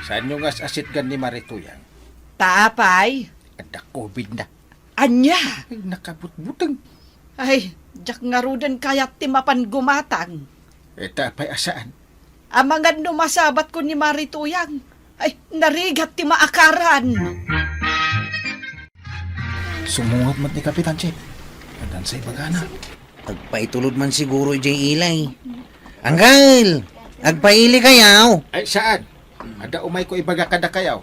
Saan nyo nga asit gan ni Marituyang? Taapay. Ada COVID na. Anya. Ay, nakabutbutang. Ay, jak nga rudan kayat timapan gumatang. Tapay asaan? Amangan numasabat ko ni Marituyang. Ay, narigat ti maakaran. Sumungap mat ni Kapitan Chip. Andan sa'y bagana. Agpaitulod man siguro jay ilay. Anggal! Agpaili kayaw. Ay, saan? Ada umay ko ibaga kada kayaw.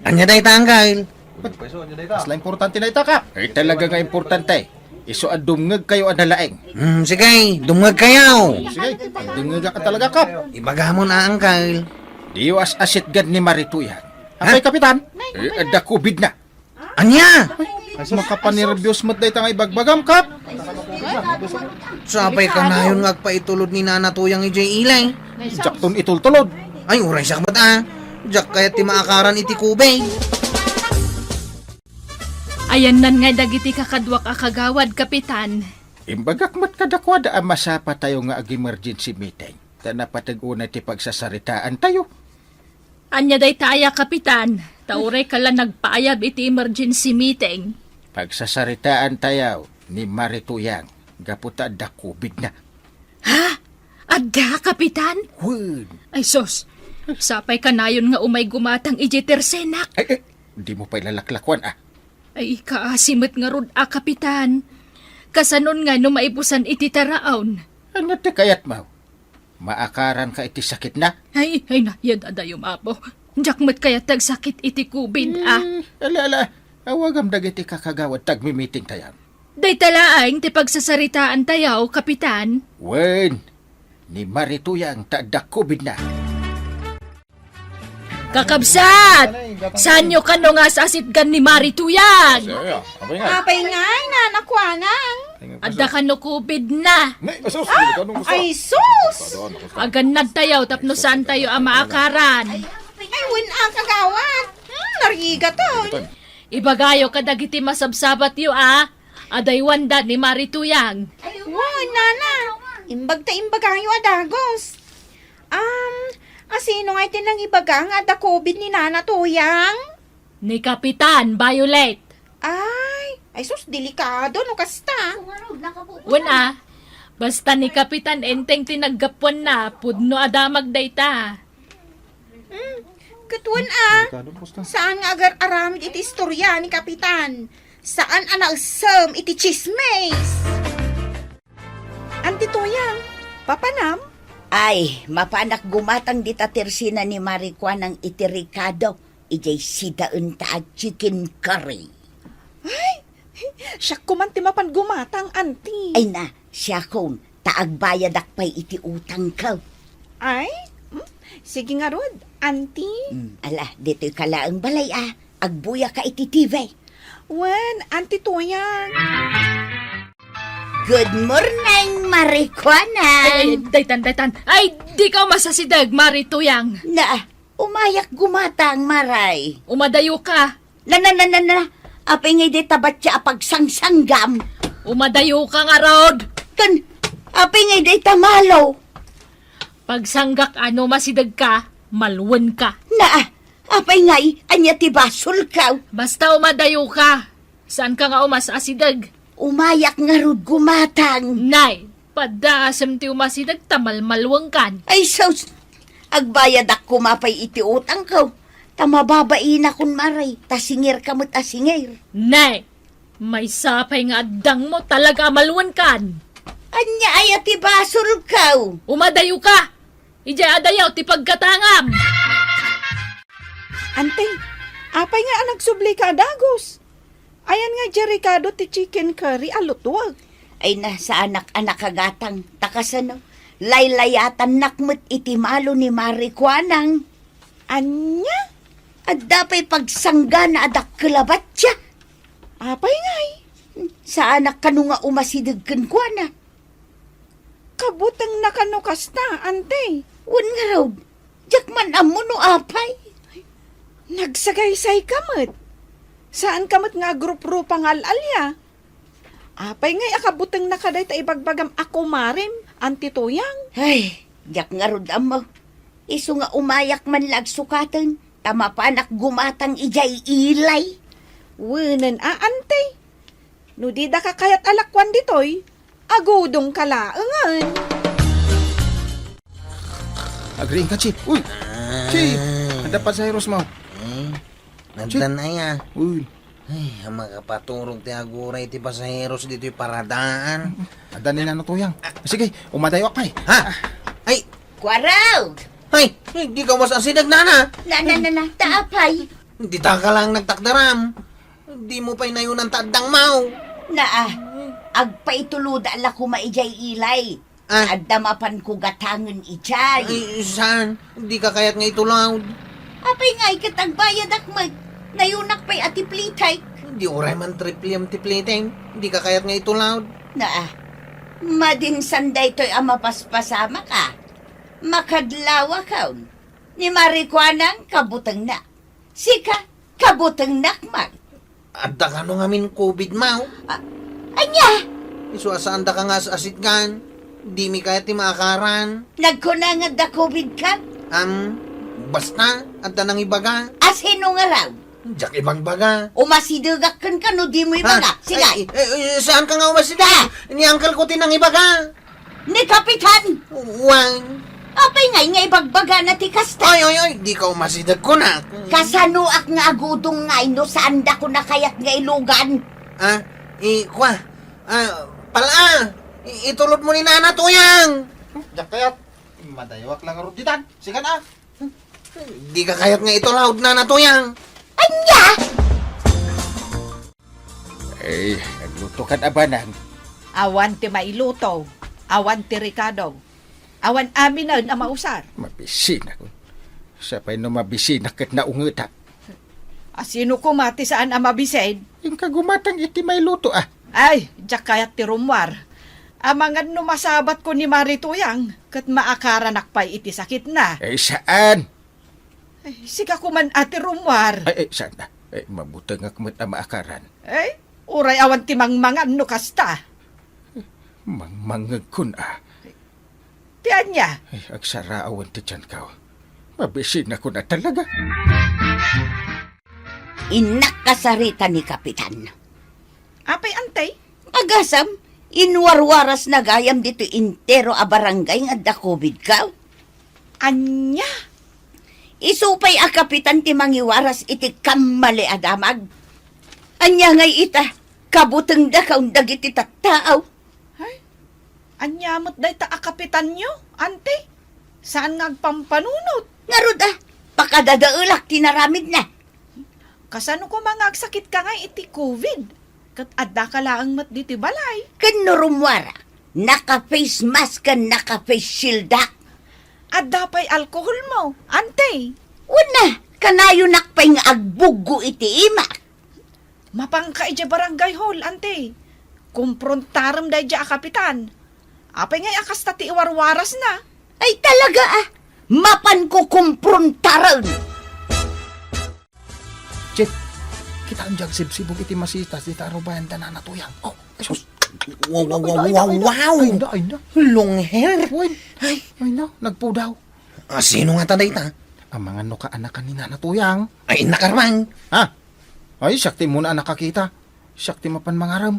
Anya day tanggal. Asla importante na itakap. Ay, talaga nga importante. Iso dumngag kayo adalaeng. Sige, dumag kayaw. Sige, dumngag ka talaga kap. Ibaga mo na, anggal. Diwas asit gan ni Marituyang. Apay, Kapitan? Ada COVID na. Anya! Ay, makapanirbyos mat day tangay bagbagam kap. Sabay ka na yun nga agpaitulod ni Nana Tuyang jay ilay. Jakton itultulod. Ay, uray siya ba't Jak kaya ti maakaran iti kubay. Ayan nan nga dagiti kakadwak akagawad, Kapitan. Imbagak mat kadakwada ang masapa tayo nga ag-emergency meeting. Ta napatag-una ti pagsasaritaan tayo. Anya day taya, Kapitan. Tauray kala nagpaayab iti emergency meeting. Pagsasaritaan tayo ni Marituyang. Gaputa da COVID na. Ha? Adda, Kapitan? Hun. Ay sos, sapay kanayon nga umay gumatang iji tersenak. Ay, di mo pa ilalaklakwan Ay kaasimot nga rod Kapitan. Kasanon nga no maipusan iti taraon. Ano ti kayat mo? Maakaran ka iti sakit na? Ay na, yan adayom apo. Jakmat kaya tagsakit iti COVID, Ala, awagam dagiti kakagawad tagmi-meeting tayo. Day talaang ti pagsasaritaan tayaw, Kapitan. Wen, ni Marituyang da COVID na. Kakabsat! Saan nyo kano nga sasit gan ni Marituyang? Apay nga, nanakwanang. Adda kano COVID na. Ay, sus! Agan nagtayaw tapno saan tayo ang maakaran. Ay, win ang kagawad. Nariga to. Ibagayo kadagiti masabsabat yo Aday wanda ni Marituyang. Wow, nana. Imbag kayo adagos. Asino nga itinang ibaga nga da COVID ni Nana Tuyang? Ni Kapitan Violet. Ay sus, delikado no kasta. Wala. Basta ni Kapitan enteng tinaggapuan na pudno adamag dayta. Katwan saan nga agar aramid iti istorya ni Kapitan? Saan anasam iti chismes? Anti Tuyang, papanam? Ay, mapanak gumatang dita tersina ni Maricua ng iti Ricardo. Ijay sidaun ta chicken curry. Ay, siya kumanti mapan gumatang, anti. Ay na, siya kung taagbayad akpay iti utang ka. Ay, sige nga rod, anti. Ala, dito'y kalaang balay agbuya ka iti TV. Wen, anti Tuyang. Good morning, Maricuana. Ay, daytan. Ay, di ka masasidag, Marituyang. Na, umayak gumatang, Maray. Umadayo ka. Na. Apay ngay di tabat siya apagsansanggam. Umadayo ka nga, Rod. Kan, apay ngay di tamalo. Pagsanggak masidag ka, malwan ka. Na, apay ngay, anya ti basol ka. Basta umadayo ka. Saan ka nga umasasidag? Umayak nga rod gumatang. Nay, padasam ti umasidag tamalmalwang kan. Ay, sus, agbayad ako mapay iti utang ko. Tamababain akong maray, tasingir kamot asingir. Nay, may sapay nga addang mo talaga malwan kan. Anya ay ati basol ka. Umadayo ka. Ija adayaw ti pagkatangam. Anteng, apay nga nagsubli ka dagos. Ayan nga Jericado ti chicken curry alutwag. Ay na sa anak-anak kagatang takasano. Laylayatan nakmet iti malo ni Maricuanang. Anya? At dapay pagsangga na adak kalabat siya. Apay ngay. Sa anak kanu nga umasidag kwa na. Kabutang nakanukasta, ante. Wan nga raw, jakman amo no apay. Nagsagaysay kamot. Saan kamot nga grup-ro pangalalya? Apay ngay akabutang nakaday ta ibagbagam ako marim, anti Tuyang. Ay, jak nga rod amo. Iso nga umayak man lag sukatan, tama pa anak gumatang ijay ilay. Wunan ante. No di da ka kayat alakwan ditoy, agudong kalaangan. Agriin ka, Chip. Uy, Chip. Ada pa sa heros mo. Nandan na ya. Uy, Ay, ang makapaturong ti aguray ti pasaheros dito'y paradaan. ada ni nanatuyang. Sige, umadayo pa eh. Ha? Ay, Kwaraw! ay, di ka mas asidag na. Na, taapay. Di ta ka lang nagtakdaram. Di mo pa'y nayunan tadang mau. Agpaituluda ala ko maijay ilay. Ah. Adamapan ko gatangan ijay. Ay, saan? Di ka kayat nga itulaw. Apay nga ikatagbayad akmag. Nayunak pa'y atiplitay. Di oray man tripliam tipliting. Di ka kayat nga itulaw. Madinsan da ito'y amapaspasama ka. Makadlawa ka. Ni Marikwanang kabutang na. Sika, kabutang nakmag. Adda ka no ngamin COVID mau. Anya, Isuasaan da ka nga sa asitgan. Di mi kayat ti maakaran. nagkunangad da COVID ka? Basta, adda nang ibaga. Asino nga raw? Diyak ibang baga. Umasidagak ka no di mo ibaga. Sige, Saan ka nga umasida? Ni Uncle ko tinang ibaga. ni Kapitan. Wang. Apay nga ibagbaga na ti kasta. Ay, di ka umasidag ko na. Kasanuak nga agudong nga no saan da ko nakayat nga ilugan. Pala, itulot mo ni Nana Tuyang. Diyak kayat. Madayawak lang ang ruditan. Sige na. Di ka kayat nga ito loud, Nana Tuyang. Anya! Eh, nagluto ka na ba nang? Awan ti mailuto. Awan ti Ricardo. Awan amin na mausar. Mabisin ako. Sa pa'y no mabisin kat naungutak. Asino ko mati saan ang mabisaid? Yung kagumatang iti may luto ah. Ay, diyak kayat ti rumwar. Amangan no masabat ko ni Marituyang, kat maakaranak pa'y iti sakit na. Eh, saan? Ay, sika ko man ati rumwar. Ay, saan na? Mabutang akmat na maakaran. Ay, uray awan ti mangmangan no kasta. Mangmangag kun ah. Tiyan niya. Ay, agsaraawan ti tiyan ka. Mabisin ako na talaga. Inakasarita ni Kapitan. Apay antay? Agasam, inwarwaras na gayam dito intero a barangay nga da COVID ka. Anya? Isupay a Kapitan ti mangiwaras iti kamali adamag. Anya ngay ita, kabuteng da kaun dagiti tattaaw. Ay, anyamot day ta akapitan nyo, ante. Saan ngagpampanunot? Ngarud pakadadaulak tinaramid na. Kasano ko mga agsakit ka nga iti COVID? Kat adda ka laang mat diti balay. Kanurumwara, naka-face mask ka, naka-face shield dak. Adda pa'y alkohol mo, ante. Una, kanayo nakpay nga agbugo iti ima. Mapangka iti barangay hall, ante. Kumprontaram day dya kapitan. Apay ngay akas tati iwarwaras na. Ay talaga mapan ko kumprontaran. Chip, kita ang jag sibsibog iti masitas di taro bayan na natuyang. Oh, Jesus. Wow! Ay na. Long hair. Uy, ay na. Nagpudaw. Sino nga taday ta? Ang mga nuka anak kanina natuyang. Ay, nakarman. Ha? Ay, sakti muna ang nakakita. Sakti mapan mangaram.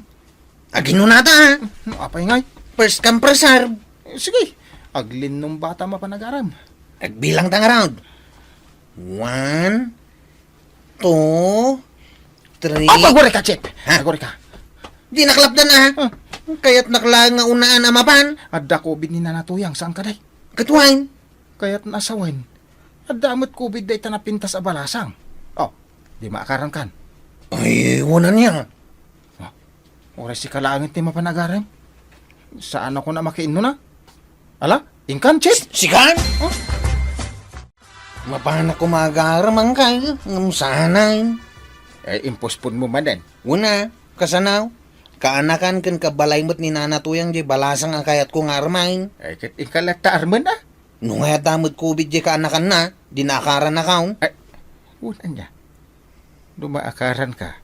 Agino na ta. Apay ngay. First come first serve. Sige, aglin nung bata mapanagaram. Agbilang tang around. 1, 2, 3. Oh, pagore ka, Chip. Ha? Pagore ka. Di naklapdan Kaya't naklaan nga unaan amapan. Adda COVID ni nanatuyang. Saan ka day? Katuwain. Kaya't nasawen. Adda amat COVID day tanapintas a balasang. Oh, di maakaran kan. Ay, wala niya. Oray si kalangit ni mapanagaram. Saan ako na makiino na? Ala, ingkan, Chip. Sikan? Oh? Mapanak ko magaramang kayo. Sanay. Impospon mo man din. Una, kasanaw. Kaanakan kan kabalaymot ni Nana Tuyang di balasang ang kayat ko ngarmain. Kat ikalata arman ah. Nung hayat damot COVID di kaanakan na, dinakaran na kaon. Una niya. Dumaakaran ka.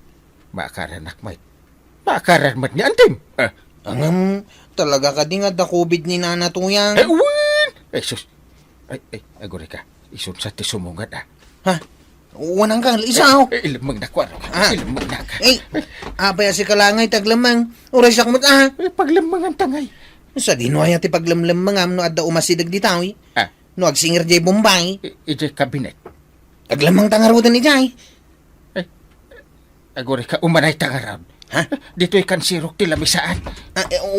Maakaran akmay. Maakaran mat niya antim. Angam, talaga ka di nga da COVID ni Nana Tuyang. Uwan! Sus. Agore ka. Isun sa ti sumungad ah. Ha? Wanang kang isaw. Ilamang na kwaro ka. Ah. Ilamang na ka. Apay si kalangay taglamang. Uray sak mo't Paglamang ang tangay. Sa dinuaya ti paglamlamang no adda umasidag di tao. No agsinger jay Bombay. Ijay kabinet. Taglamang tangarudan ni jay. Agore ka umanay tangarab. Ha? Dito ikan sirok ti lamisaan.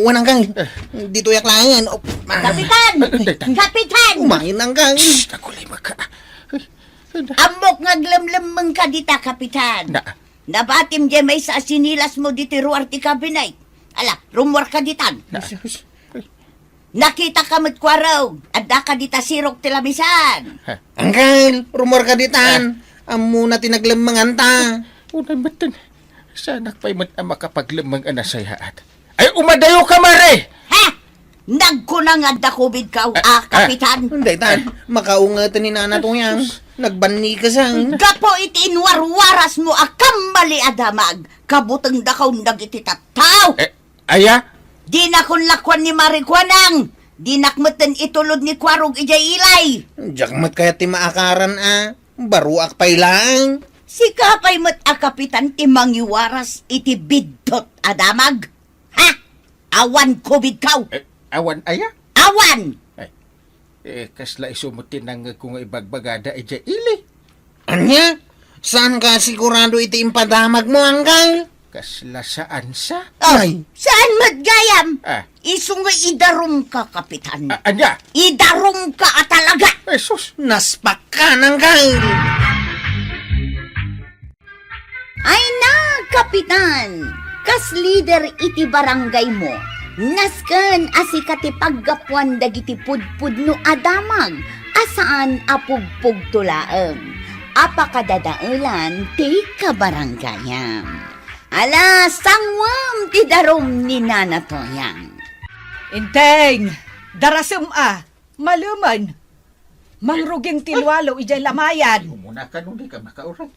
Wanang kang. Dito yak langan. Kapitan! Kapitan! Umayin ang kang. Shhh! Nakulima ka. Amok nga glamlamang ka dita, Kapitan. Nabatim dyan may sa sinilas mo diti ruar ti kabinay. Ala, rumor ka ditan. Nakita ka mo't kwaraw. Adda ka dita sirok ti lamisan. Angkal, rumor ka ditan. Amo na tinaglamangan ta. Unang batan. Sanak pa'y mat ang makapaglamang anasayaat. Ay, umadayo ka, Mare! Ha? Nagkunang adda kubid ka, Kapitan. Hindi tan, makaungatan ni nana to yan. Nagbani ka sang. Gapo iti inwarwaras mo akam mali adamag. Kabutang dakaw nagiti tattaw. Aya? Di na kun lakwan ni Marikwanang. Di nakmatan itulod ni Kwarog ijay ilay. Jakmat kaya ti maakaran Baruak pay lang. Si kapay mo't Kapitan ti mangiwaras iti bidtot adamag. Ha? Awan kubid kaw. Awan aya? Awan! Kasla isumutin ng kung ibagbagada ijay ili. Anya? Saan ka sigurado iti impadamag mo, Angkal? Kasla saan sa? Ay. Saan matgayam? Ah. Nga idarom ka, Kapitan. Anya? Idarom ka talaga. Jesus! Naspak ka, Angkal. Ay na, Kapitan! Kas leader iti barangay mo, nasken asikati paggapuan dagiti pudpud no adamag, asaan apugpug tulaem. Apakadadaulan ti kabarangayam. Ala, sangwam ti darom ni nanatoyang. Inteng! Darasum maluman. Mangruging tilwalo ijay lamayan. Umuna ka nung di ka makauray.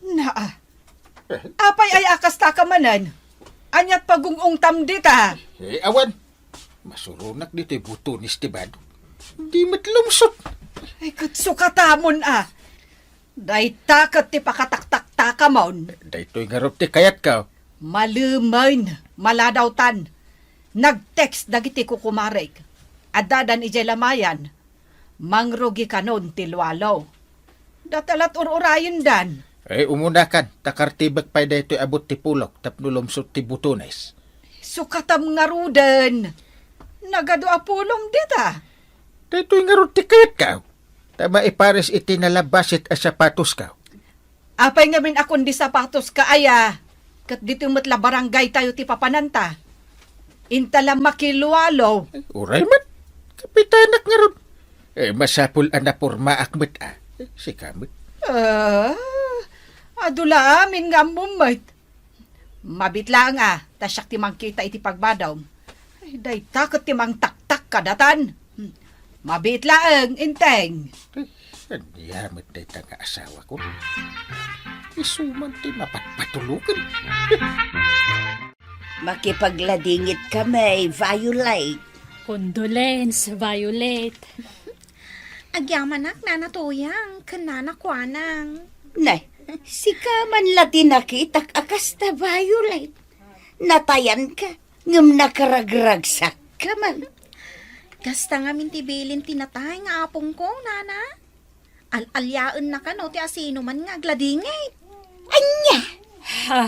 Naa. Apay ay akas takamanan. Anyat pagungong tamdita. Awan. Masurunak dito buto ni Stibado. Di matlumsot. Ay katsukatamon Day takat ti pakataktak-takamon. Daytoy ngarop ti kayat ka. Maluman. Maladawtan. Nag-text dagiti kukumarek. Adadan ijay lamayan. Mangrugi kanon tilwalo. Datalat ururayon dan. Umuna kan. Takartibak pa'y daytoy abot ti pulok. Tapnulumsot ti butones. Sukatam nga ruden. Nagado apulom dita. Daytoy ngarop ti kayat ka. Tama ipares iti nalabasit a sapatos ka. Apay nga min akong di sapatos ka aya. Kat dito matla barangay tayo ti papananta. Intala makilualo. Uray man. Kapitanak nga ron. Masapul na porma akmet si kamit. Adula amin nga mumait. Mabitlang tasyak ti mangkita iti pagbadaw. Ay, day takot ti mang taktak kadatan. Mabitlaang inteng. Yamit day tanga asawa ko. Isuman ti mapatpatulukan. Makipagladingit kami, Violet. Condolence, Violet. Agyamanak nanatuyang, kananakwanang. Nay, si kaman lati nakitak akas na Violet. Natayan ka, ngam nakaragragsak ka man. Gasta nga mintibilin tinatay nga apong ko, nana. Al-alyaan na ka no, ti asino man nga gladingit. Anya! Ha,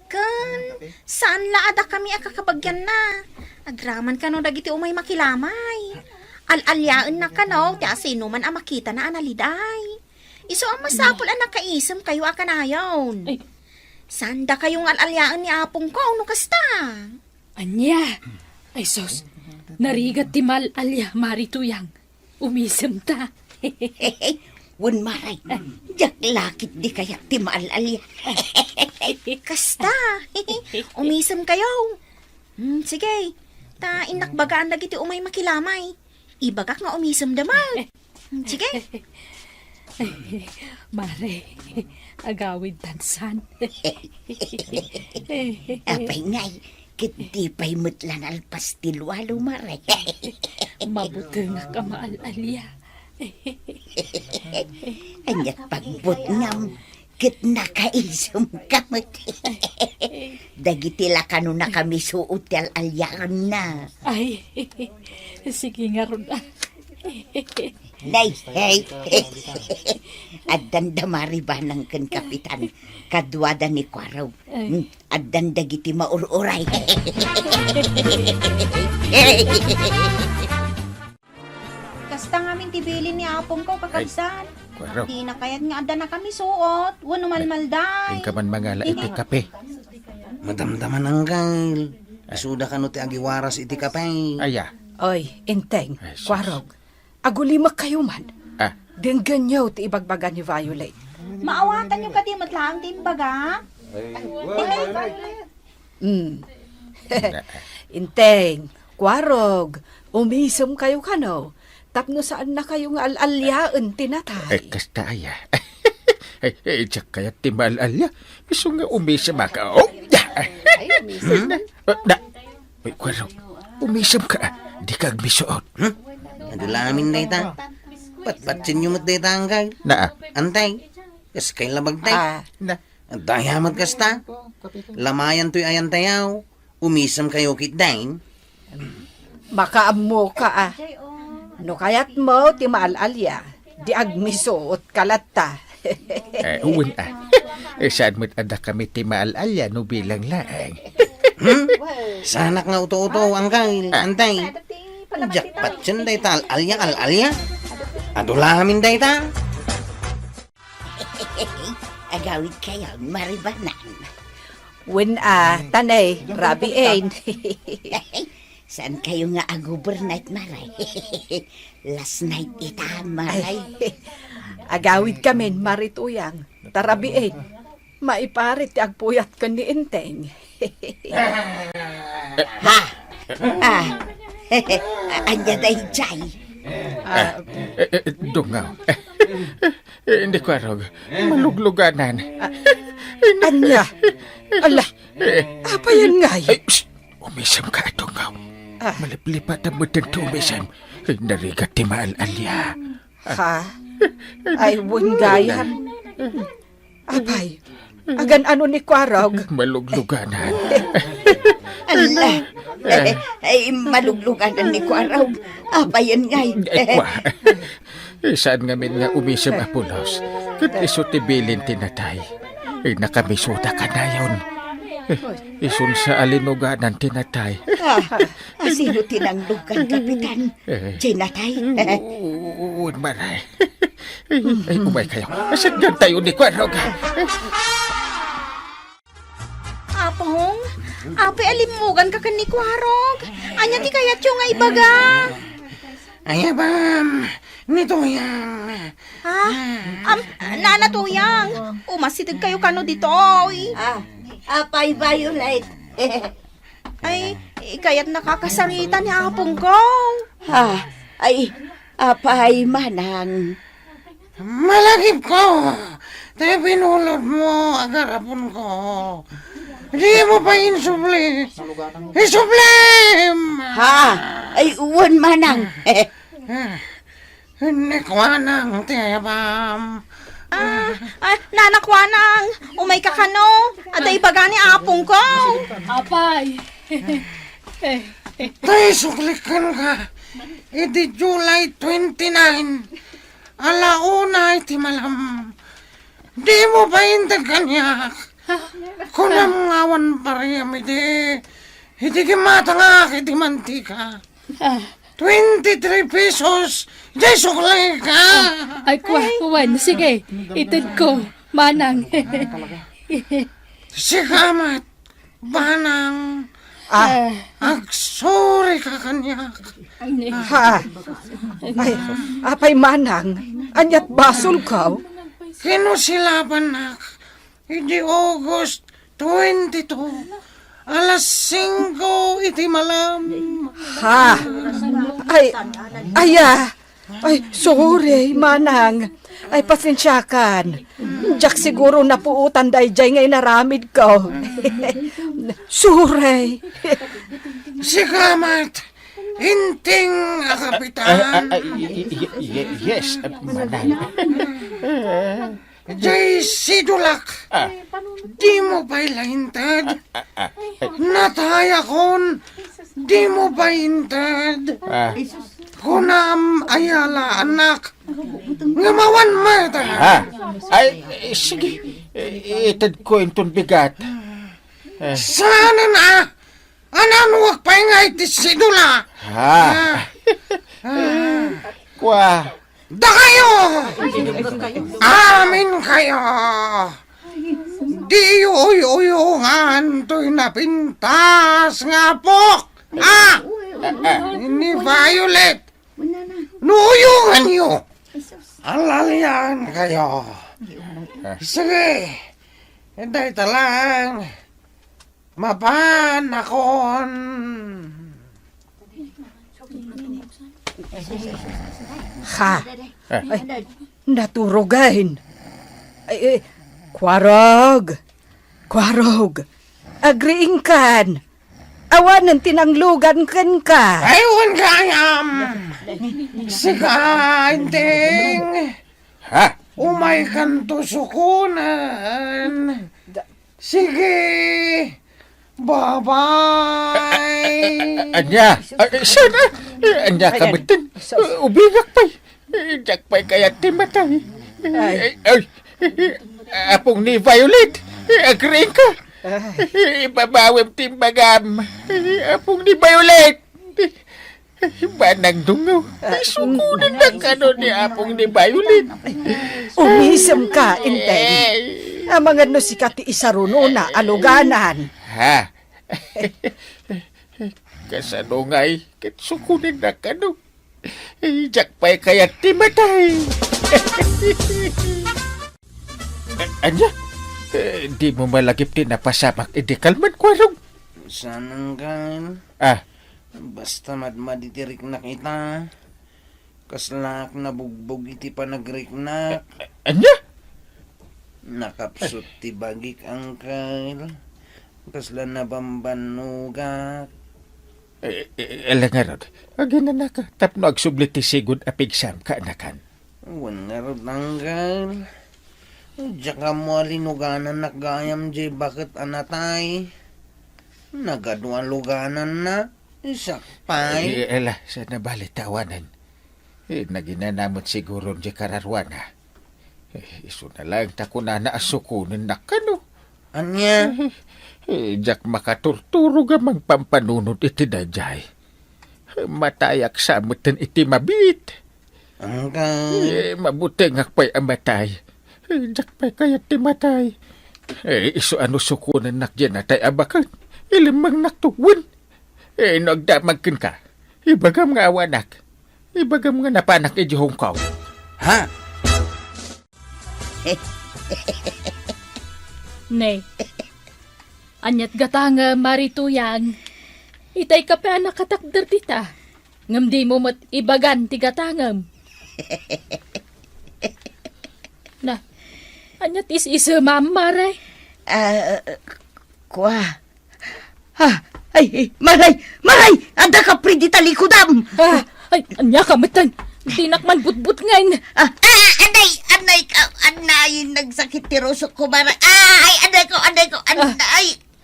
Kan, saan laada kami akakabagyan na? Agraman ka no, dagiti umay makilamay. Al-alyaan na ka no, ti asino man ang makita na analiday. Iso ang masapol ang nakaisam kayo akanayon. Ay. Sanda kayong al-alyaan ni apong ko, no kasta? anya. Ay sos, narigat ti mal-alya marituyang. Umisem ta. Wun maray, jak lakit di kaya ti maalalya. Kasta, umisem kayo. Sige, ta inakbagaan lagi ti umay makilamay. Ibagak nga umisem damal. Sige. Mare, agawid tansan. Apay ngay, kiti pa'y mutlan alpas ti luwalo maray. Mabuti nga ka maal-alya. Anyat pagbut ngam, kit nakaisum kamot. Dagiti lakano na kami suot yal alyaan na. Ay, sige nga ron. Nay, hey. Addan damari ba ng kan kapitan, kadwada ni Kwaraw. Addan dagiti maururay. Kasta ngamin tibilin ni apong ko kakabsan. Kwaraw, Di na kaya't nga ada na kami suot. Wano malmalday. yung ka man mangala iti kape. Madamdaman anggal. Isuda ka no ti agiwaras iti kapay. Aya. Oy, Inteng, Ay, sus. Kwarog, agulima kayo man. Ah, Denggan niyo ti ibagbaga ni Violet. Maawatan yung katimot lang, timbaga. Inteng, Kwarog, umisum kayo kano. Tapno saan na kayo nga alalyaan tinatay. kasta aya. Tsak kaya timalalya. Gusto nga umisam ka. Oh, da. Da. Uy, Kwaraw, umisam ka. Di kag misuot. Adulamin dayta. Patpatsin yung mat dayta anggal. Na, Antay. Kas kay labag tay. na. Dayamat kasta. Lamayan to'y ayan tayaw. Umisam kayo kitdain. Makaammo ka No kayat mo ti maalalya. Di agmisuot kalata. Uwan saan mo't ada kami timaalalya no bilang laang. Sanak nga uto-uto anggal. Antay. Jakpat yun dayta alalya. Adulamin dayta. Agawid kayo, maribanan. When tanay, rabi ain. Saan kayo nga overnight maray? Last night itahan maray. Agawid kami marituyang. Tarabi ain. Maiparit ti agpuyat ka ni Inteng. Anya day jay. Dungaw. Hindi ko arog. Malugluganan. Anya. Ala. Apa yan ngay? Ay, psst! Umisam ka, Dungaw. Maliplipat ang mutan to umisam. Narigat ti maalalya. Ha? Ay, wungayan. Abay. Agan ano ni Kwarog? Malugluganan. Ala. Ay, maluglugan ni Kwaraw. Apayan ngay. Kwa. Saan ngamin nga umisam apulos? Kat iso tibilin tinatay. Nakamisuda ka na yun. Isun sa alinuganan tinatay. Sino tinanglugan, Kapitan? Jinatay? Uun maray. Ay, umay kayo. Asan gan tayo ni Kwarog? Apong, ape alimugan ka ni Kwarog. Anya di kayat yung nga ibaga. Ay, bam. Nito yan. Ha? Nanatuyang. Umasitig kayo kano dito, oy. Apay Violet. Ay, kayat nakakasarita ni apong ko. Ay, apay manang. Malagip ko. Tayo pinulot mo, agarapon ko. Hindi mo pa insubli. Isublim! Ay, uwan manang. Hindi ko anang tiyabam. Nanakwanang, umay ka kano. Aday baga ni apong ko. Apay. Tayo suklikan ka. Iti July 29. Alauna iti malam. Di mo pa indag kanyak. Kunam ngawan pa rin iti. Iti kimatangak iti mantika. 23 pesos. Di sukli ka. Ay, Kwan, sige. Itid ko. Manang. Sikamat. Banang. Agsuri ka kanyak. Ha? Ay, apay manang. Anyat basol ka? Kinusilaban nak. Idi August 22. Alas 5 iti malam. Ha? Ay, sorry, manang. Ay, pasensyakan. Diyak siguro napuutan dahi jay ngay naramid ko. Sorry. Sikamat. Inting, kapitan. Yes, manay. Jay Sidulak. Di mo ba'y lahintad? Nataya kon. Di mo ba'y hintad? Kunam ayala anak. Ngamawan mata. Ay, sige. Itad ko itong bigat. Sana na. Anan wag pa nga iti Sidula. Kwa. Da kayo! Amin kayo! Di uyuyungan to'y napintas nga po! Ni Violet! Nuyungan niyo! Alalyan kayo! Sige! Hinday talang! Mapanakon! Ha? Ay, naturugahin. Ay, kwarog. Kwarog. Agriing kan. Awanan tinanglugan kan ka. Ayun kayam! Sige, inting! Umay kanto sukunan! Sige! Bye-bye! Anya, sana. Anya kabitin. Ubigak pa'y. Jak pa'y kaya timatay. Ay, apong ni Violet. Agreeing ka. Ibabawim timbagam. Apong ni Violet. Banang dungo. Sukunan na kano ni apong ni Violet. Umisem ka, inteng. Ang mga no si Kati Isaruno na aluganan. Kasanungay, sukunin na kano. Jak pa'y kaya timatay. Anya, di mo malagip din na pasamak, hindi kalman kwarong. Sanang kan, basta madmaditirik na kita. Kaslak na bugbog iti panagrik na. Anya? Nakapsut ti bagik angkel. Kasla na bambanugat. Alangarod, aginan na ka. Tapno agsublit ti sigod apigsam ka anakan. Wan nga rod angkel. Diyan mo alinuganan nakgayam jay bakit anatay. Nagaduan luganan na. Isakpay. Ela, sa nabalitawan. Naginanamot siguro di kararwana. Iso na lang takuna na asukunin na kano. Anya? Jak makaturturo gamang pampanunod iti dayjay. Matayak sa amutan iti mabit. Angkay. Mabuti nga pa'y amatay. Jak pa'y kaya timatay. Iso ano sukunan nakdyan natay abakan. Ilimang naktuwan. Nagdamagkin ka. Ibagam nga awanak. Ibagam nga napanak iti Hong Kong. Ha? Ne. Anyat gatanga marituyang. Itay ka pa nakatakder dita. Ngam di mo mat ibagan ti gatangam. Na. Anyat is mamaray. Kwa. Ay, maray! Ada ka pridi talikudam! Ay, anya ka matan. Dinakman butbut ngayon. Anay, nagsakit ti rusok ko, maray. Anay ko,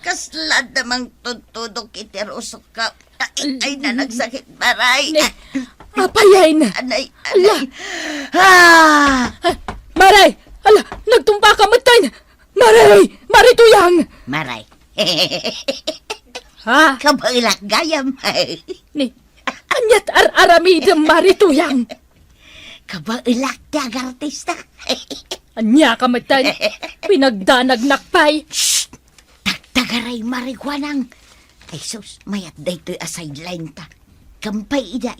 kaslad namang tutudok iti rusok ka. Ay, na nagsakit, maray. Ne, apayay na. Anay. Maray! Ala, nagtumpa ka matan. Maray! Marituyang! Maray. Ha? Kabailak gayam. Ni, anyat aramidam marituyang. Kabailak ti agartista. Anya ka matan. Pinagdanag nakpay. Tagaray marigwanang. Ay sus, mayat day to'y a sideline ta. Kampay iday,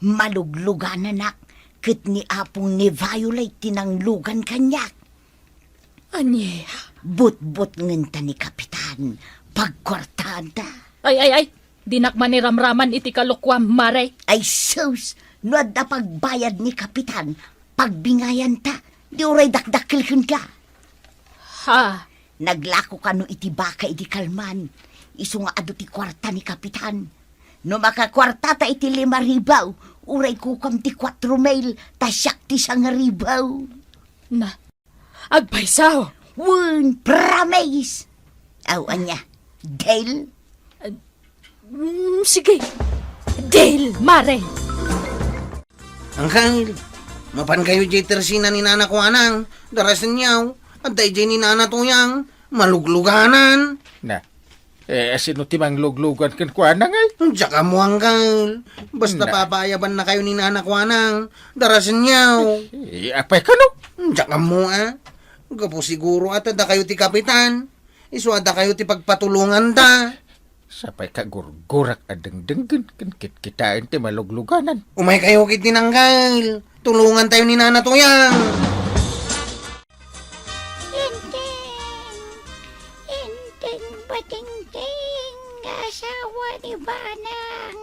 maluglugan na ket ni apong ni Violet tinanglugan kanyak. Anya? But-but ngenta ni Kapitan, pagkwartahan ta. Ay. Dinakman ni ramraman iti kalukwam, maray. Ay sus, nuad na pagbayad ni Kapitan, pagbingayan ta, di uray dakdakilkin ka. Ha? Naglako ka no iti baka iti kalman. Iso nga ado ti kwarta ni Kapitan. No makakwarta ta iti 5,000, uray ko kam ti 4 mail, tasyak ti 1,000. Na, agpaysaw. Wun, promise. Awan niya, Dale. Sige. Dale, mare. Angkal, mapan kayo jay tersina ni nana ko anang, darasan niyaw, at day jay ni nana tuyang, malugluganan. Na, sino timang luglugan kan kuana ngay? Tsaka mo angkal, basta Na. papayaban na kayo ni nana ko anang, darasan niyaw. Apay ka no? Tsaka mo gapo siguro at da kayo ti kapitan, iswada kayo ti pagpatulungan ta. Sapay ka gurgurak adeng-denggen kan kitain ti malugluganan. Umay kayo kit ninanggal, tulungan tayo ni nana tuyang. Enteng, pating-ting, asawa ni Banang.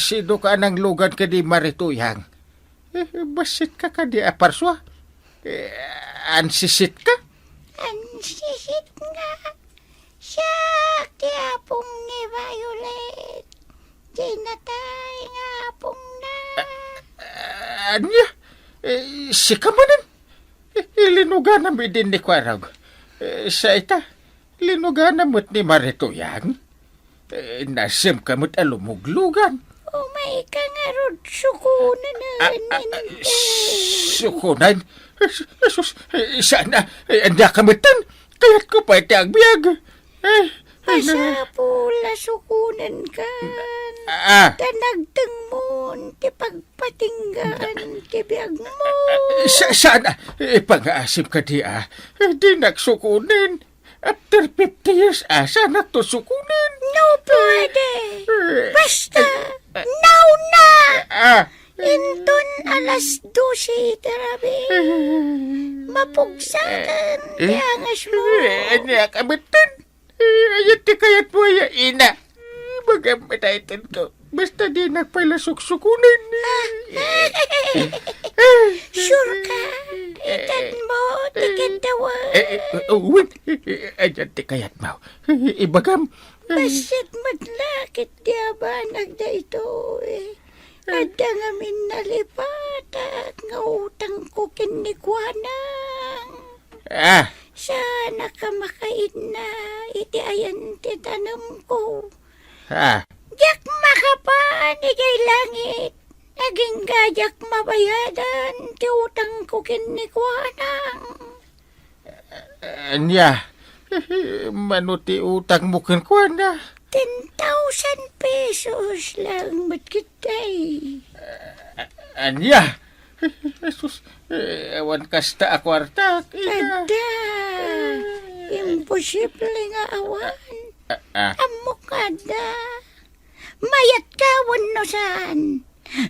Sino ka nang lugan ka di marituyang? Basit ka ka di aparswa? Ansisit ka? Ansisit nga. Siya, ti apong ni Violet. Di natay nga apong na. Anya? Si ka manan? Ilinugan na din ni Kwarag. Sa ita, linugan na mo't ni marituyang. Nasim ka mo't alumuglugan. Umay ka nga rod sukunan na Sukunan? Sus, sana, anda kamitan. Kaya't ko pa iti agbyag. Asa pula sukunan ka. Tanagtang mo, ti pagpatinggan, ti biyag mo. Sana, ipang-asim ka di Di nagsukunin. After 50 years, sana to sukunin. No pwede. Basta, now na. Inton alas 12 terabi. Mapugsakan, yangas mo. Anya kamitan. Ayat ti kayat mo ya ina. Magamataitan ko. Basta di nagpalasok-sukunin. Sure ka? Itan mo, tikin dawa. Uwin. Ayat ti kayat mo. Ibagam. Basit madlakit diya ba nagda ito eh. Ada nga minalipatak nga utang ko kinikwanang. Sana ka makain na iti ayan ti tanam ko. Jak makapaan ikay langit. Naging gajak mabayadan ti utang ko kinikwanang. Anya. Manuti utang mo kan ko na. 10,000 pesos lang matkitay. Anya. Jesus. Ewan kasta akwarta. Ada. Imposible nga awan. Amok ada. Mayat ka wano saan.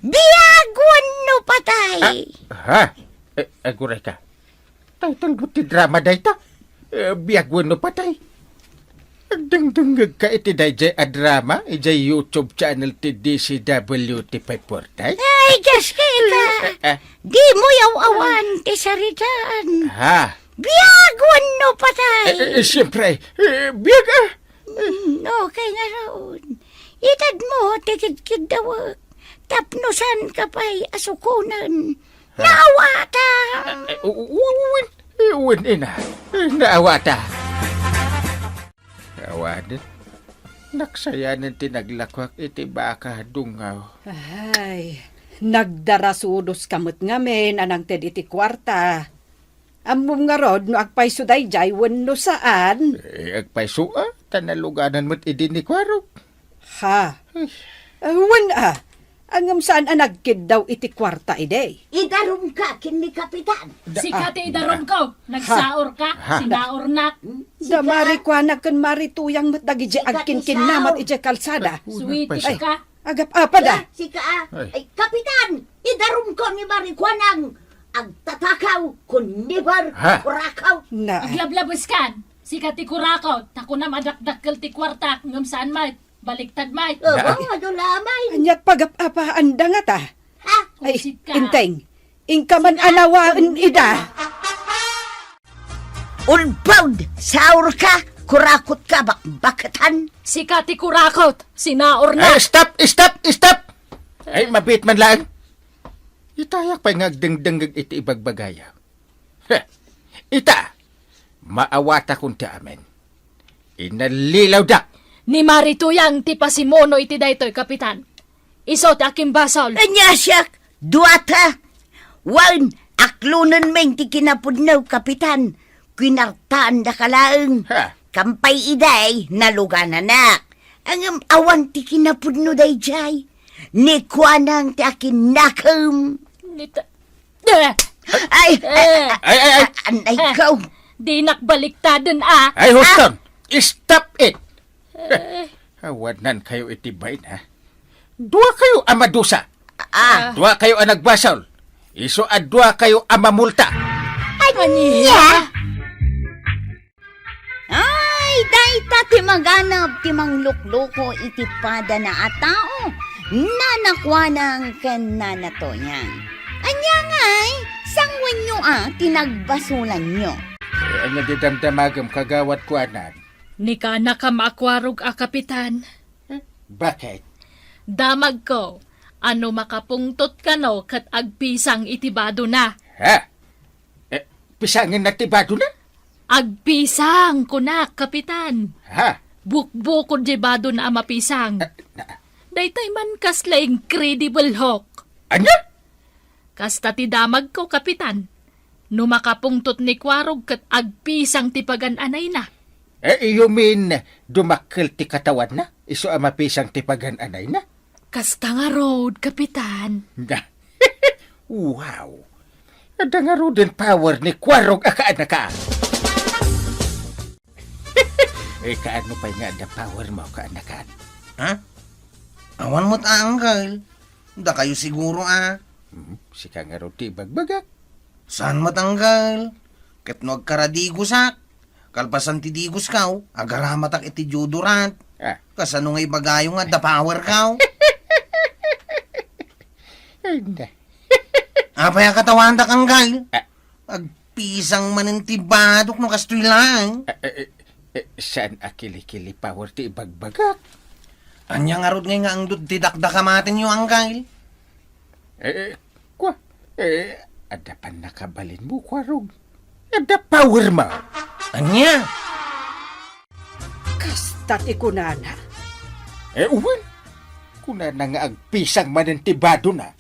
Biagwan no patay. Aguray ka. Title mo ti drama day ta. Biagwan no patay. Agdang-danggag ka iti day a drama. Ijay YouTube channel ti DCWT 540. Ay, gas ka ika. Di mo yaw awan ti saritaan. Biagwan no patay. Siyempre, biag Okay nga roon. Itad mo, tikid-kid dawag. Tapnusan ka pa'y asukunan. Naawata! Uwin ina. Naawata. Awanin. Naksayanan tinaglakwak iti baka dungaw. Ay, nagdarasudos kamot ngamin anang ted iti kwarta. Amom nga rod no agpayso day jay wenno saan. Agpaysua, tanaluganan mo't idin ni Kwarog. Ha? Angam saan nagkid daw iti kwarta ide. Idarum ka, kini kapitan. Si Kati idaron ko. Nagsaor ka. Sinaor nak. Da mari kwa kan mari tuyang met dagi je agkin namat ije kalsada. Sweetie ka. Agap apa da? Sika, ay, kapitan, idarum ko ni Marikwanang. Agtatakaw, kunibar, kurakaw. Na. Aglablabas kan. Si Kati kurakaw. Tako na madakdakkel ti kwarta. Ngam saan may. Baliktad may. Ano lamay? Anyat pagap apa anda nga ta? Ha? Ay, Kusit ka. inteng. Ingkaman anawaan ida. Unbound, saur ka, Kurakot ka bakbakatan. Si Kati Kurakot, sinaor na. Ay, stop! Ay, mabit man lang. Itayak pa'y ngagdengdengag iti ibagbagaya. Heh, ita, maawata kong ti amin. Inalilaw dak. Ni Marituyang ti pasimono iti daytoy, Kapitan. Iso ti aking basol. Anya siya, duwata. Wan, aklunan men ti kinapudnaw, Kapitan. Kinartaan da kalaeng. Ha? Kampay iday, naluganan na. Ang awan ti kinapudno day jay. Ni kuanang ti akin nakam. Nita... Ay, Ay. anay ko. Di nakbaliktadan ah. Ay, Houston, stop it. Hawanan kayo itibayin, ha? Dua kayo amadusa. Dua kayo ang nagbasol. Iso at dua kayo amamulta. Aniya? Ay, day ta timaganap timang lukloko itipada na atao. Nanakwa ng kananato yan. Anya ngay, sangwan nyo tinagbasulan nyo. Ang nadidamdamagam kagawat ko anak. Ni ka nakamakwarog Kapitan. Bakit? Damag ko, ano makapungtot ka no kat agpisang itibado na. Ha? Pisangin na tibado na? Agpisang ko na, Kapitan. Ha? Bukbukod jibado na mapisang. Daytay man kasla incredible hawk. Ano? Kasta ti damag ko, Kapitan. No makapungtot ni kwarog kat agpisang tipagan anay na. You mean, dumakil ti katawan na? Iso ang mapisang tipagan anay na? Kasta nga road, Kapitan. Wow! Ada nga ro din power ni Kwarog akaan ka. Kaano pa nga ada power mo kaanakan? Ha? Awan mo't Uncle. Da kayo siguro Si ka nga ro ti bagbagak. Saan matanggal? Ket no agkaradigo sak. Kalpasan ti digos kaw, agaramatak iti deodorant. Kasano ngay bagayo nga da power kaw. Hindi. Apay katawan da Uncle. Agpisang manintibadok no kastoy lang. Saan akili-kili power ti bagbagak? Anya nga rod ngay nga ang didakdakamatin nyo Uncle. Ada pa nakabalin mo, Kwarog. Ada power mo. Anya? Kastat ikunana. Uwan. Kuna na nga agpisang manintibado na.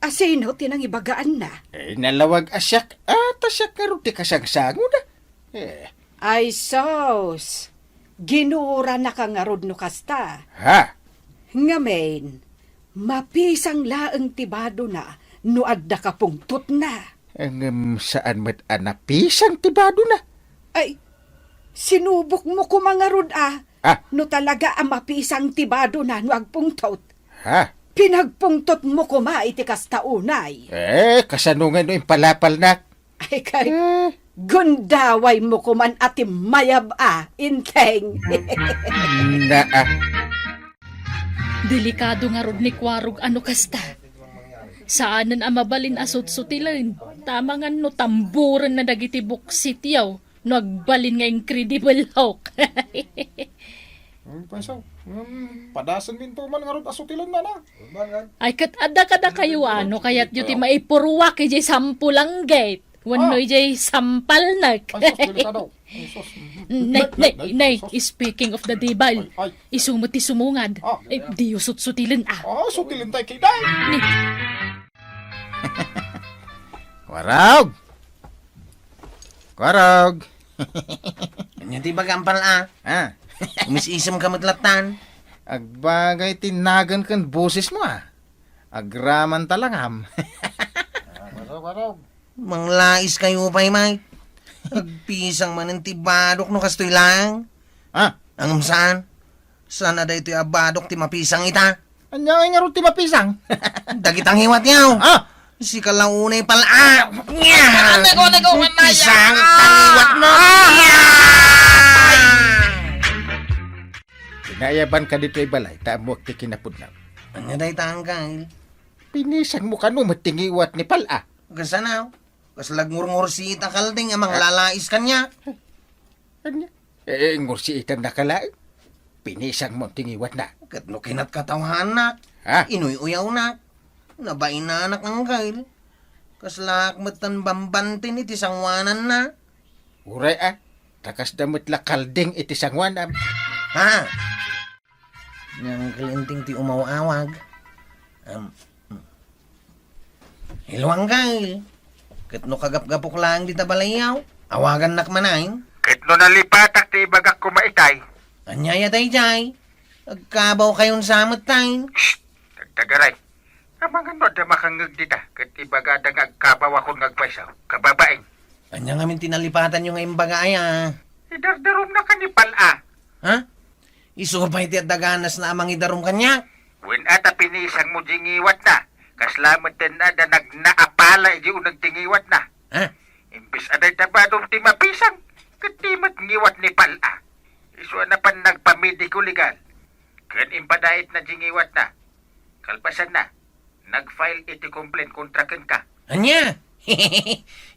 Asino tinang ibagaan na. Nalawag asyak at asyak nga rin ti kasagsango na. Ay sos. Ginura na ka nga rod no kasta. Ha? Ngamen, mapisang laeng tibado na no adda ka pungtot na. Ang saan mat anapisang tibado na? Ay, sinubok mo ko mga rod no talaga ang mapisang tibado na no agpungtot. Ha? Pinagpungtot mo ko iti kasta unay. Kasanungan no yung palapal na. Ay kay, gundaway mo ko man ati mayab inteng. Delikado nga rod ni kwarog ano kasta. Saanan ang mabalin asot sutilan. Tama nga no tamburan na dagiti buksit yaw. No agbalin nga incredible hawk. Pasaw, padasan minto man nga ron asutilan na na. Ay kat ada kayo ano kayat yuti maipurwa kay jay sampulang gate. Wano jay sampal nak. Ay, sos, delikado. Ay, sos. Nay, speaking of the dibal, isumot ti sumungad. Ay, di usot sutilan Sutilin tayo kay Day. Kwarog! Kwarog! Anya ti bagampal Umis-isam ka matlatan. Agbagay tinagan kan boses mo Agraman talangam. Kwarog. Manglais kayo pa'y may. Agpisang manintibadok no kastoy lang. Ang saan? Saan na da ito'y abadok ti mapisang ita? Anya nga ro ti mapisang? Dagitang hiwat yaw. Si kalaunay pala. Pisang tangiwat mo. Inayaban ka dito'y balay, tamuak ti kinapudnaw. Ano day tanggal? Pinisan mo ka no matingiwat ni pala. Kasanaw? Kaslag ngur-ngur si ita kalding amang lalais kanya. Anya? Ngursi itan nakalain. Pinisang mo tingiwat na. Kat no kinat katawahan nak. Ha? Inuy-uyaw nak. Nabain na anak ng gail. Kaslak matan bambantin iti sangwanan na. Uray takas damit lakalding iti sangwanam. Ha? Nang kalinting ti umawawag. Hilwang gail. Kat no kagap-gapok lang di tabalayaw. Awagan nak manayin. Kahit no nalipatak ti ibagak kumaitay. Anyaya tay jay. Agkabaw kayon sa amatain. Tagaray. Amang ano da makangag dita. Kahit ibaga da ngagkabaw akong ngagpaisaw. Kababaeng. Anya nga min tinalipatan yung ngayong bagaya. Idardarom na kanipal Ha? Isupay ti at daganas na amang idarom kanya. When ata pinisang mo jingiwat na. Kaslamat na da nagnaapala iji unang tingiwat na. Ha? Imbis aday tabadong ti mapisang. Katimat ngiwat ni pala. Isu na pan nagpamediko legal. Kan impadait na jingiwat na. Kalpasan na. Nag-file iti complaint kontra ken ka. Anya?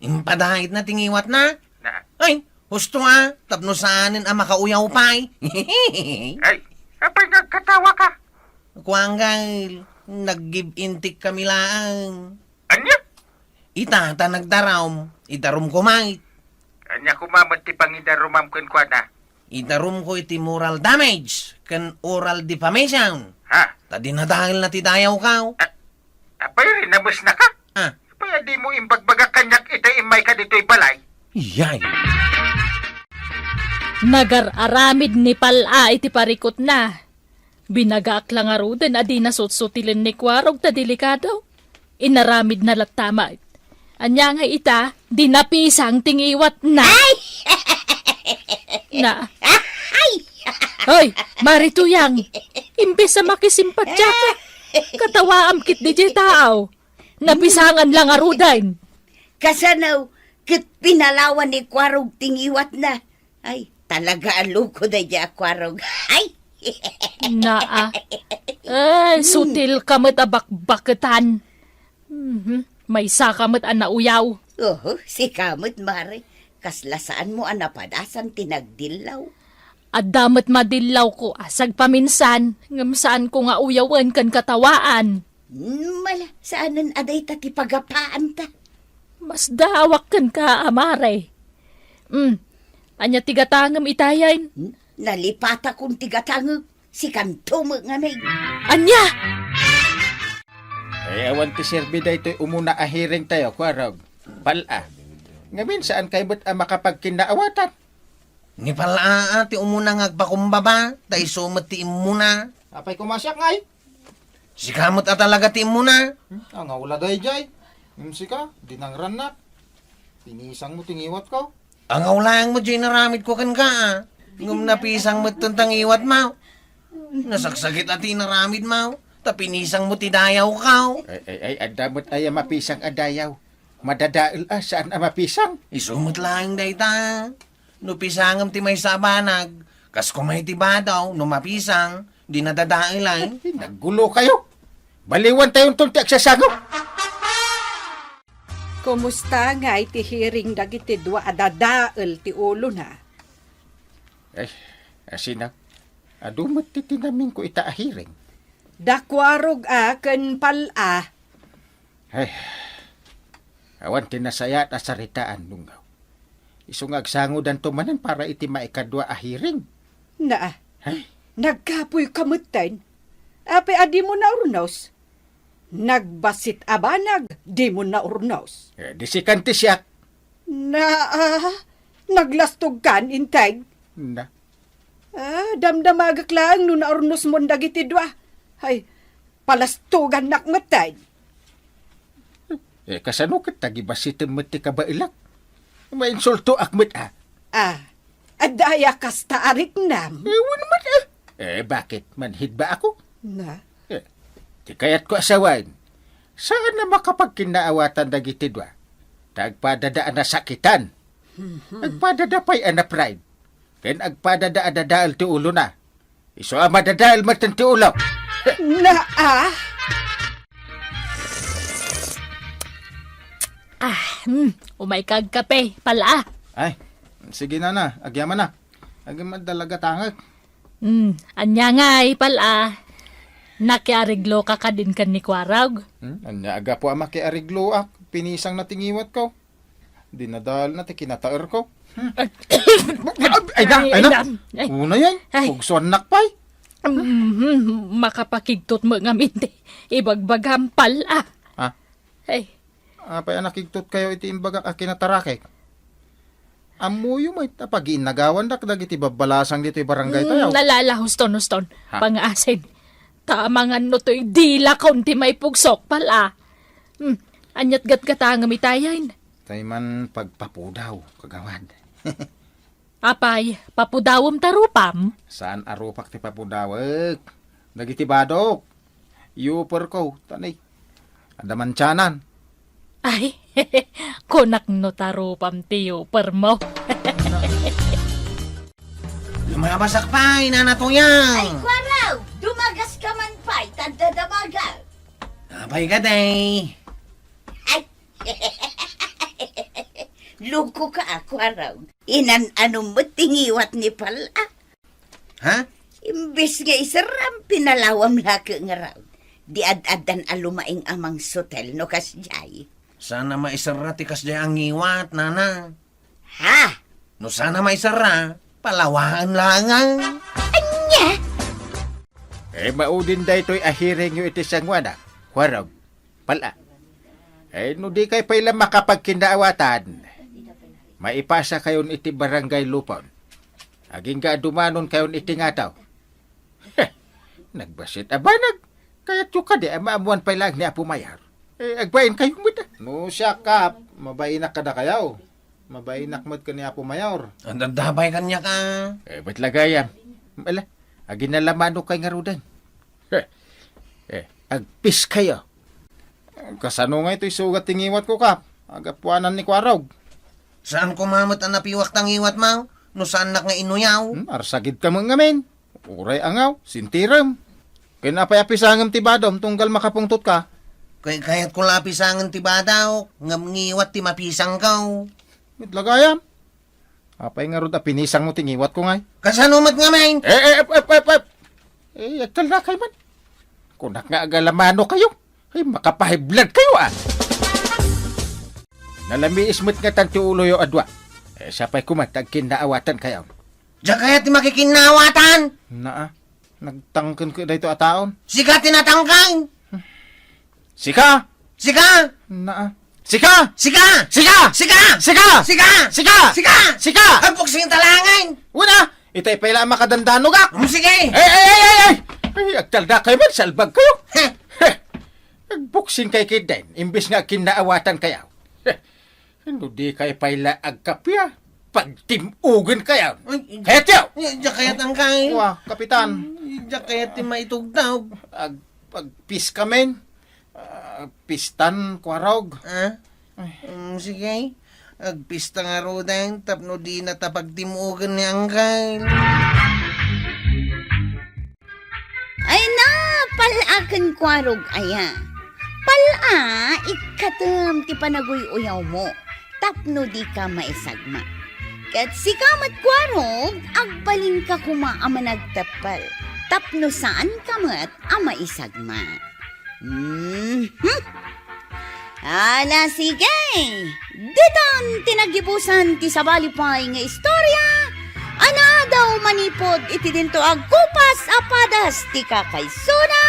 Impadahit na tingiwat na. Na, Ay, husto tapno saanin ang makauyaw pa'y. ay, apay nagkatawa ka. Kuanggal, nag-give intik kami lang. Anya? Ita, ta nagdaram, itarum kumait. Anya kumamat ti pangidarumam ken kwa na. Itarum ko iti moral damage, kan oral defamation. Ha? Tadi na dahil na ti dayaw kaw. Apay rin namas na ka. Ah, Apay di mo imbagbaga kanyak ita imay ka dito'y balay. yay. Nagar-aramid ni pala iti parikot na. Binagaak lang arudan adi nasutsutilin ni Kwarog ta delikado. Inaramid na latama. Anya nga ita, dinapisang tingiwat na. Na. Hoy, marituyang. Imbes sa makisimpatya ka. Katawaam kit di tao. Napisangan lang arudan. Kasanaw, kit pinalawan ni Kwarog tingiwat na. Ay, talaga aluko na dya, Kwarog. Ay! Naa. Ay, sutil kamot abakbaketan. May sakamot ang nauyaw. Oo, si Kamot, Mare. Kaslasaan mo ang napadasan tinagdilaw. At damat madilaw ko asag paminsan. Ngam saan ko nga uyawan kan katawaan. Mala, saanan aday tati pagapaan ta? Mas dawak kan ka, amare. Anya tigatangam itayan. Nalipata kong tigatangag, si Kantumo nga may. Anya! Ay, awan ti serbida ito'y umuna ahiring tayo, Kwarog. Pala. Ngamin saan kayo ba't makapagkinaawatan? Ni pala ti umuna ngagpakumbaba, tay sumat ti imuna. Apay kumasyak ngay. Si kamot talaga ti imuna. Ang wala day jay. Sika, dinangran na. Pinisang mo tingiwat ko. Ang aulang mo, Jay, naramid ko kan ka. Ngum napisang mo tuntang iwat mo. Nasaksagit ati naramid mo. Tapinisang mo ti dayaw kaw. Ay, adamot ay mapisang adayaw. Madadail saan ang mapisang? Isumot lang day ta. No pisangam ti may sabanag. Kas kumay ti badaw, no mapisang, di nadadail ay. Naggulo kayo. Baliwan tayong tunti agsasagop. Kumusta nga iti hearing dagiti dua adadael ti ulo na? Ay, asinak. Adumot ti tinamin ko ita ahiring. Dakwarog ken pala. Ay, awan tinasaya at saritaan nungaw. Isungag sangudan tumanan para iti maikadwa ahiring. Na, Ay, nagkapoy kamutan. Ape adi mo na urnos. Nagbasit abanag, di mo na urnos. disikanti siya. Na, naglastog kan integ. Na, Damdamagak lang no na urnos mo dagiti dua. Ay, palastugan nakmatay. kasano ka tagibasitin mo ti kabailak? Mainsulto akmet Adaya kasta arik nam. Ewan naman bakit? Manhid ba ako? Na, Di kayat ko asawain. Saan na makapagkinaawatan dagiti dwa? Tagpadadaan na sakitan. Agpadadapay na pride. Ken agpadadaan ti ulo na. Iso madadaal matan ti ulo. na, Umay kag kape, pala. Ay, sige na, agyaman na. Agaman dalaga tangag. Anya nga pala. Nakiariglo ka ka din kan ni Kwarog. Anya aga po ama kay ariglo pinisang natingiwat ko. Dinadal na ti kinataer ko. Ay na. Una yan. Ay. Pugsuan nakpay. Makapakigtot mo nga minti. Ibagbagam pala. Ha? Ay, Apay nakigtot kayo iti imbaga kinatarakek. Amuyo may tapagin nagawan dak iti babalasang dito barangay tayo. nalala huston. Ha? Pangasin. Tamangan no to'y dila kaunti may pugsok pala. Anyat gat-gata nga mitayan. Tay man pagpapudaw kagawad. Apay, papudawom tarupam. Saan arupak ti papudawag? Dagiti badok. Yuper ko tanay. Adaman tiyanan. Ay, kunak no tarupam tiyo per mo. Lumabasak pa, inanatuyang. Ay, Kwaraw! Dumagas ka man pa'y tandadamagal. Abay ka, day. Ay! Luko ka, Kwaraw. Inan-anong mo tingiwat ni pala. Ha? Imbes nga isaram, pinalawam laki nga raw. Di ad-adan alumaing amang sotel no kasjay. Sana maisara ti kasday ang ngiwat, nana. Ha? No sana maisara, palawaan langang. Anya? Maudin da ito'y ahiring yung iti sangwana. Kwarog. Pala. No di kayo pala makapagkindaawatan. Maipasa kayon iti barangay Lupon. Aging ka dumanon kayon iti ngataw. Nagbasit abanag. Kaya tsuka di, maamuan pa lang ni Apo Mayar. Agbayin kayo mo da. No siya kap, mabainak ka na kayaw. Mabainak mo't ka ni Apo Mayor. Ang dadabay kanya ka. Ba't lagayam? Mala, agin na lamano kay nga rudan. Agpis kayo. Kasano nga ito'y sugat tingiwat ko kap. Agapuanan ni Kwarog. Saan kumamot ang napiwak tang iwat mo? No saan nak nga inuyaw? Arsagid ka mga ngamin. Uray angaw, sintiram. Kinapayapis ti badom tunggal makapungtot ka. Kaya kaya't ko lapisangan ti badaw, ngam ngiwat ti mapisang kaw. Mitlagayam. Apay nga ron pinisang mo tingiwat ko ngay. Kasano mat nga main? Agtal na kayo man. Kunak nga agalamano kayo. Ay, makapahiblag kayo Nalamiis mo't nga tanti ulo yung adwa. Sapay kumatag kinaawatan kayo. Diyan kaya ti makikinawatan. Naa, nagtangkan ko dito ataon. Sika tinatangkang. Sika! Sika! Naa. Sika! Sika! Sika! Sika! Sika! Sika! Sika! Sika! Sika! Ang puksing talangan! Una! Itay pala makadandano ka! Sige! Ay! Agtal na kayo man, salbag kayo! Heh. Nagbuksing kay Kidain, imbis nga kinaawatan kayo. Ano di kayo pala agkapya? Pagtimugan kayo. Kaya tiyo! Diyan kaya tangkang. Wah, kapitan. Diyan kaya ti maitugdaw. Pagpis kamen. Pistan, Kwarog. Ha? Sige. Agpista nga rodan, tapno di na tapagtimugan ni Angkal. Ay na, palakan Kwarog aya. Pala, ikatam ti panaguy-uyaw mo. Tapno di ka maisagma. Kat si kamat Kwarog, agbalin ka kumaama nagtapal. Tapno saan kamat ama isagma. Ala sige, ditan tinagibusan ti sabalipay nga istorya. Ana daw manipod iti dinto agkupas apadas ti kakaysuna.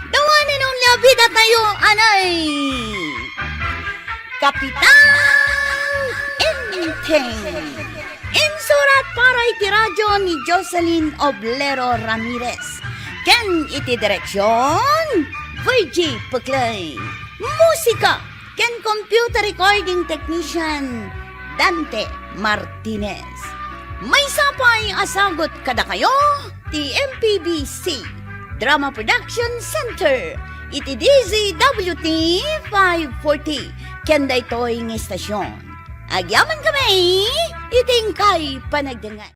Dawanin nung labida tayo, anay. Kapitan Enteng. Insurat para iti radyo ni Jocelyn Oblero Ramirez. Ken iti direksyon, VG Puklay. Musika, ken computer recording technician, Dante Martinez. May sapay asagot kada kayo, ti MPBC Drama Production Center. Iti DZWT 540, ken daytoy ng estasyon. Agyaman kami, iting kay panagdangan.